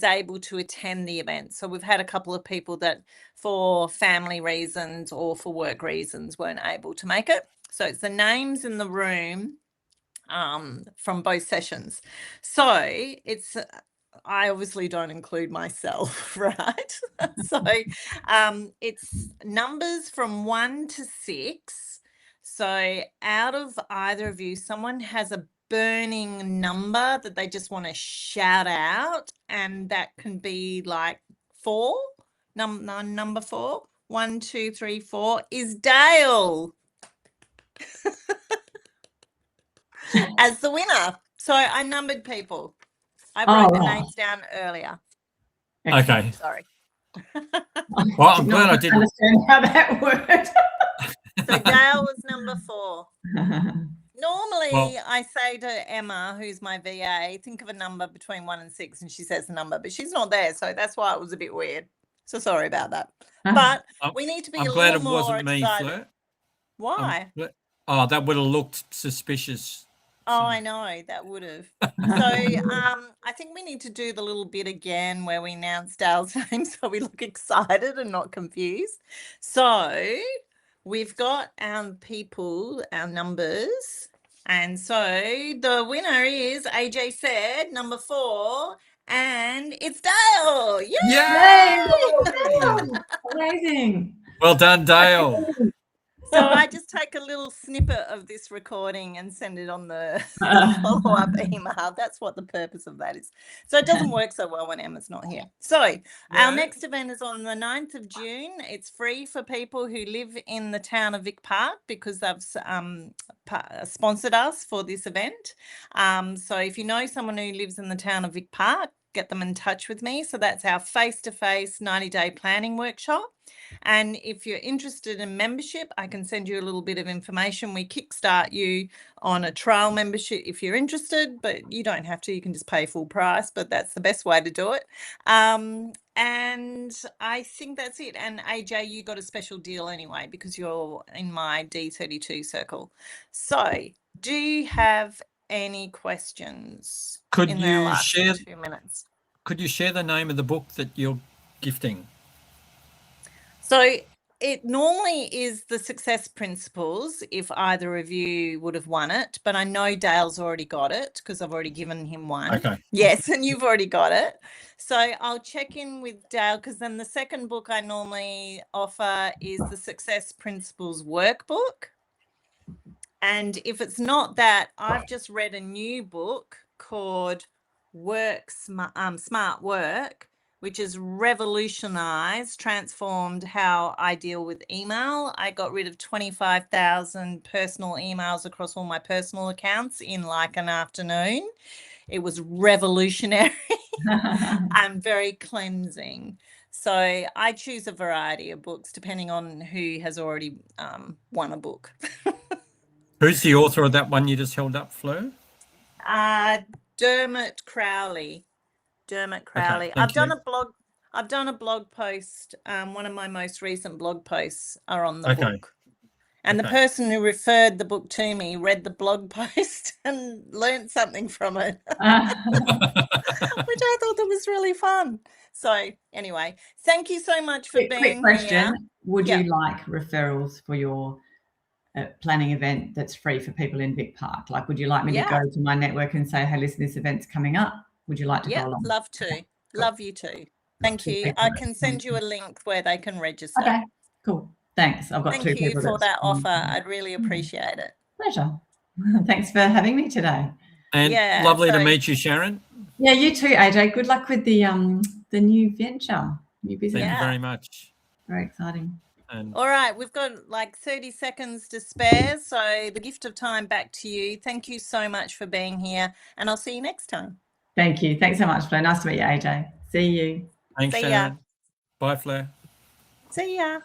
able to attend the event. So we've had a couple of people that for family reasons or for work reasons weren't able to make it. So it's the names in the room from both sessions. So it's I obviously don't include myself, right? So it's numbers from 1 to 6. So out of either of you, someone has a burning number that they just want to shout out, and that can be like 4, number 4. 1, 2, 3, 4 is Dale as the winner. So I numbered people. I wrote the names down earlier. Okay. Sorry. Well, I'm glad I didn't understand how that worked. So Dale was number 4. Normally, I say to Emma, who's my VA, think of a number between 1 and 6, and she says the number, but she's not there, so that's why it was a bit weird. So sorry about that. But we need to be a little more excited. I'm glad it wasn't me, Fleur. Why? That would have looked suspicious. Oh, I know, that would have. So I think we need to do the little bit again where we announce Dale's name so we look excited and not confused. So we've got our people, our numbers. And so the winner is, AJ said, number 4, and it's Dale. Yay! Yay! Amazing. Well done, Dale. So I just take a little snippet of this recording and send it on the follow-up email. That's what the purpose of that is. So it doesn't work so well when Emma's not here. So our next event is on the 9th of June. It's free for people who live in the town of Vic Park because they've sponsored us for this event. So if you know someone who lives in the town of Vic Park, get them in touch with me. So that's our face-to-face 90-day planning workshop. And if you're interested in membership, I can send you a little bit of information. We kickstart you on a trial membership if you're interested, but you don't have to. You can just pay full price, but that's the best way to do it. And I think that's it. And AJ, you got a special deal anyway because you're in my D32 circle. So do you have any questions? Could in you last share 2 minutes? Could you share the name of the book that you're gifting? So it normally is the Success Principles if either of you would have won it, but I know Dale's already got it because I've already given him one. Okay. Yes, and you've already got it. So I'll check in with Dale because then the second book I normally offer is the Success Principles Workbook. And if it's not that, I've just read a new book called Smart Work, which has revolutionized, transformed how I deal with email. I got rid of 25,000 personal emails across all my personal accounts in like an afternoon. It was revolutionary and very cleansing. So I choose a variety of books depending on who has already won a book. Who's the author of that one you just held up, Fleur? Dermot Crowley. Okay, I've done a blog post. One of my most recent blog posts are on the book. And the person who referred the book to me read the blog post and learned something from it, which I thought that was really fun. So anyway, thank you so much for being quick question. here. Would you like referrals for your planning event that's free for people in Vic Park? Like, would you like me to go to my network and say, hey, listen, this event's coming up? Would you like to go along? Love to. Okay. Love you too. Thank you. I can send you a link where they can register. Okay, cool. Thanks. I've got 2 people. Thank you for that offer. I'd really appreciate it. Pleasure. Thanks for having me today. And lovely to meet you, Sharon. Yeah, you too, AJ. Good luck with the new venture, new business. Thank you very much. Very exciting. All right, we've got like 30 seconds to spare, so the gift of time back to you. Thank you so much for being here, and I'll see you next time. Thank you. Thanks so much, Fleur. Nice to meet you, AJ. See you. Thanks, Sharon. Bye, Fleur. See ya.